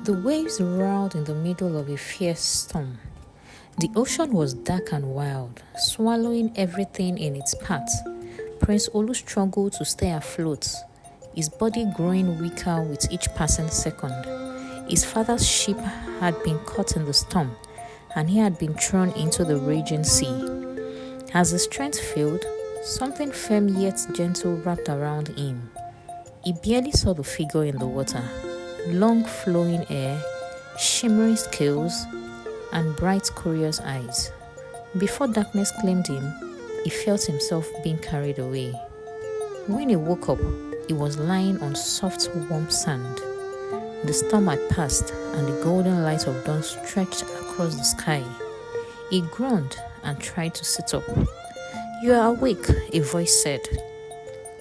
The waves roared in the middle of a fierce storm. The ocean was dark and wild, swallowing everything in its path. Prince Olu struggled to stay afloat, his body growing weaker with each passing second. His father's ship had been caught in the storm, and he had been thrown into the raging sea. As his strength failed, something firm yet gentle wrapped around him. He barely saw the figure in the water. Long flowing hair, shimmering scales, and bright curious eyes. Before darkness claimed him, he felt himself being carried away. When he woke up, he was lying on soft, warm sand. The storm had passed, and the golden light of dawn stretched across the sky. He groaned and tried to sit up. "You are awake," a voice said.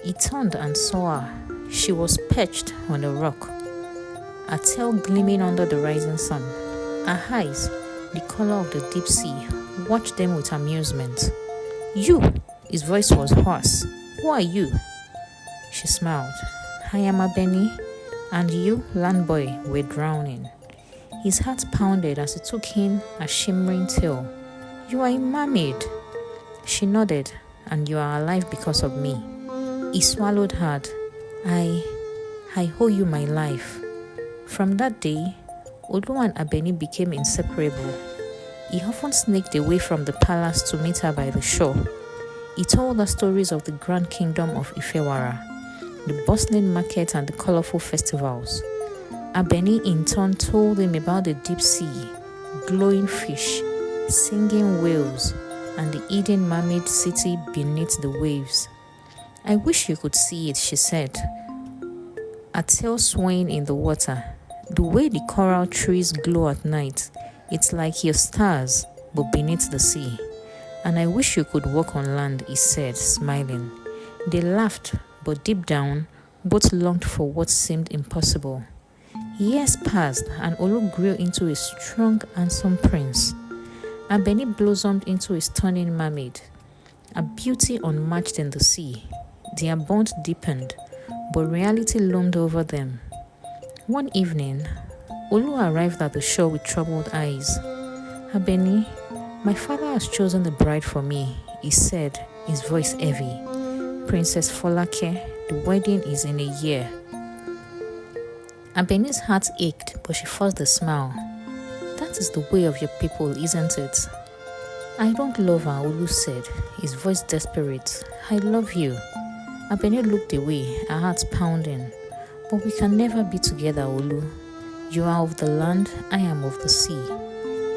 He turned and saw her. She was perched on a rock, her tail gleaming under the rising sun. Her eyes, the color of the deep sea, watched them with amusement. "You!" His voice was hoarse. "Who are you?" She smiled. "I am Abeni, and you, land boy, were drowning." His heart pounded as he took in a shimmering tail. "You are a mermaid." She nodded. "And you are alive because of me." He swallowed hard. I owe you my life." From that day, Olu and Abeni became inseparable. He often sneaked away from the palace to meet her by the shore. He told her stories of the grand kingdom of Ifewara, the bustling market and the colorful festivals. Abeni in turn told him about the deep sea, glowing fish, singing whales, and the hidden mermaid city beneath the waves. "I wish you could see it," she said, her tail swaying in the water. "The way the coral trees glow at night, it's like your stars, but beneath the sea. And I wish you could walk on land," he said, smiling. They laughed, but deep down, both longed for what seemed impossible. Years passed, and Olu grew into a strong, handsome prince. Abeni blossomed into a stunning mermaid, a beauty unmatched in the sea. Their bond deepened, but reality loomed over them. One evening, Olu arrived at the shore with troubled eyes. "Abeni, my father has chosen a bride for me," he said, his voice heavy. "Princess Folake, the wedding is in a year." Abeni's heart ached, but she forced a smile. "That is the way of your people, isn't it?" "I don't love her," Olu said, his voice desperate. "I love you." Abeni looked away, her heart pounding. "But we can never be together, Olu. You are of the land, I am of the sea.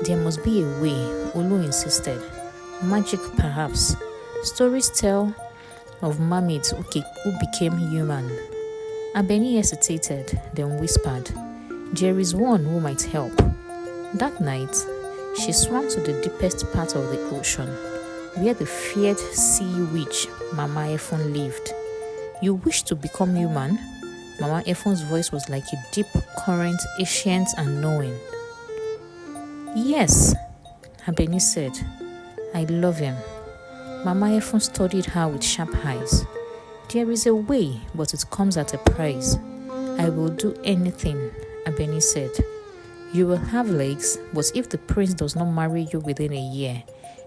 There must be a way," Olu insisted. "Magic, perhaps. Stories tell of mermaids who became human." Abeni hesitated, then whispered, "There is one who might help." That night, she swam to the deepest part of the ocean, where the feared sea witch Mama Efun lived. "You wish to become human?" Mama Efun's voice was like a deep current, ancient and knowing. "Yes," Abeni said. "I love him." Mama Efun studied her with sharp eyes. "There is a way, but it comes at a price." "I will do anything," Abeni said. "You will have legs, but if the prince does not marry you within a year,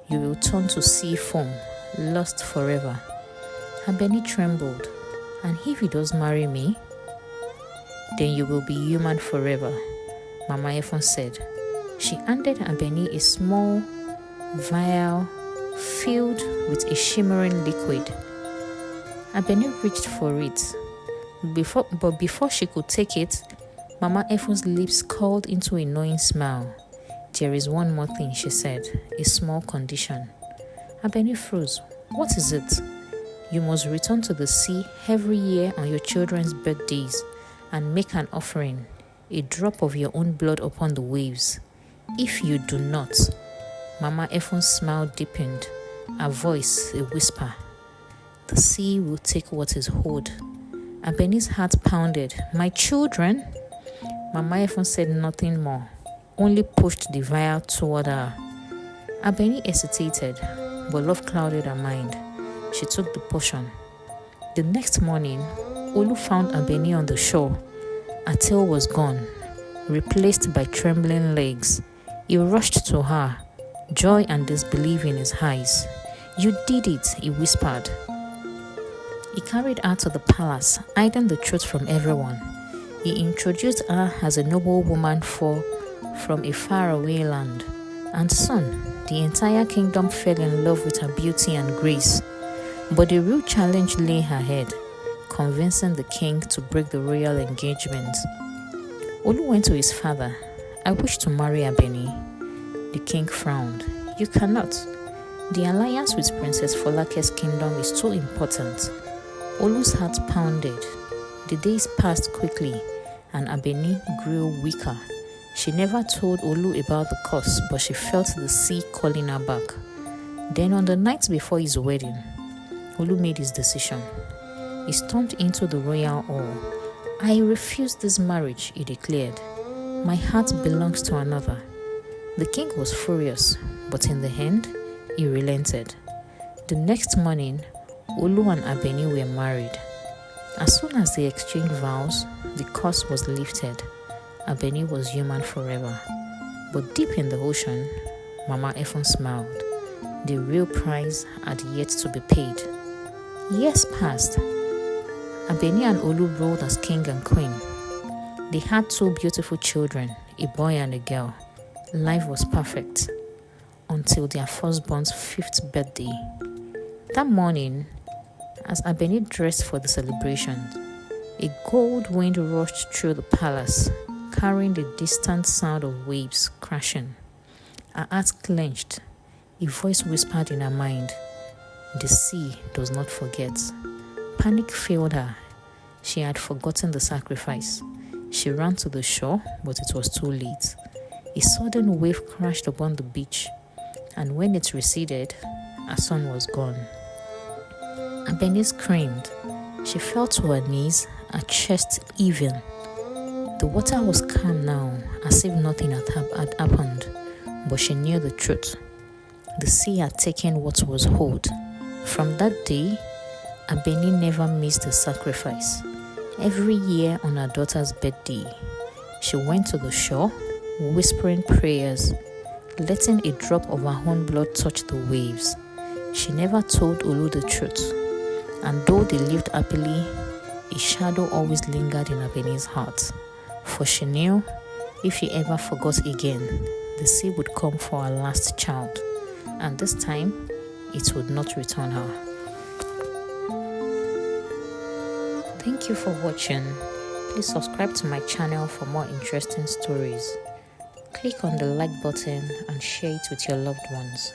you will turn to sea foam, lost forever." Abeni trembled. "And if he does marry me?" "Then you will be human forever," Mama Efun said. She handed Abeni a small vial filled with a shimmering liquid. Abeni reached for it. But before she could take it, Mama Efun's lips curled into a knowing smile. "There is one more thing," she said, "a small condition." Abeni froze. "What is it?" "You must return to the sea every year on your children's birthdays and make an offering, a drop of your own blood upon the waves. If you do not," Mama Efun's smile deepened, her voice a whisper, "the sea will take what is owed." Abeni's heart pounded. "My children?" Mama Efun said nothing more, only pushed the vial toward her. Abeni hesitated, but love clouded her mind. She took the potion. The next morning, Olu found Abeni on the shore. Her tail was gone. replaced by trembling legs. He rushed to her, joy and disbelief in his eyes. "You did it," he whispered. He carried her to the palace, hiding the truth from everyone. He introduced her as a noble woman from a faraway land, and soon the entire kingdom fell in love with her beauty and grace. But the real challenge lay ahead, convincing the king to break the royal engagement. Olu went to his father. "I wish to marry Abeni." The king frowned. "You cannot. The alliance with Princess Folake's kingdom is too important." Olu's heart pounded. The days passed quickly, and Abeni grew weaker. She never told Olu about the cause, but she felt the sea calling her back. Then on the night before his wedding, Olu made his decision. He stormed into the royal hall. "I refuse this marriage," he declared. "My heart belongs to another." The king was furious, but in the end, he relented. The next morning, Olu and Abeni were married. As soon as they exchanged vows, the curse was lifted. Abeni was human forever. But deep in the ocean, Mama Efun smiled. The real price had yet to be paid. Years passed. Abeni and Olu ruled as king and queen. They had 2 beautiful children, a boy and a girl. Life was perfect until their firstborn's 5th birthday. That morning, as Abeni dressed for the celebration, a cold wind rushed through the palace, carrying the distant sound of waves crashing. Her heart clenched. A voice whispered in her mind, "The sea does not forget." Panic filled her. She had forgotten the sacrifice. She ran to the shore, but it was too late. A sudden wave crashed upon the beach, and when it receded, her son was gone. Abeni screamed. She fell to her knees, her chest heaving. The water was calm now, as if nothing had happened, but she knew the truth. The sea had taken what was owed. From that day, Abeni never missed a sacrifice. Every year on her daughter's birthday, she went to the shore, whispering prayers, letting a drop of her own blood touch the waves. She never told Olu the truth, and though they lived happily, a shadow always lingered in Abeni's heart. For she knew, if she ever forgot again, the sea would come for her last child, and this time, it would not return her. Thank you for watching. Please subscribe to my channel for more interesting stories. Click on the like button and share it with your loved ones.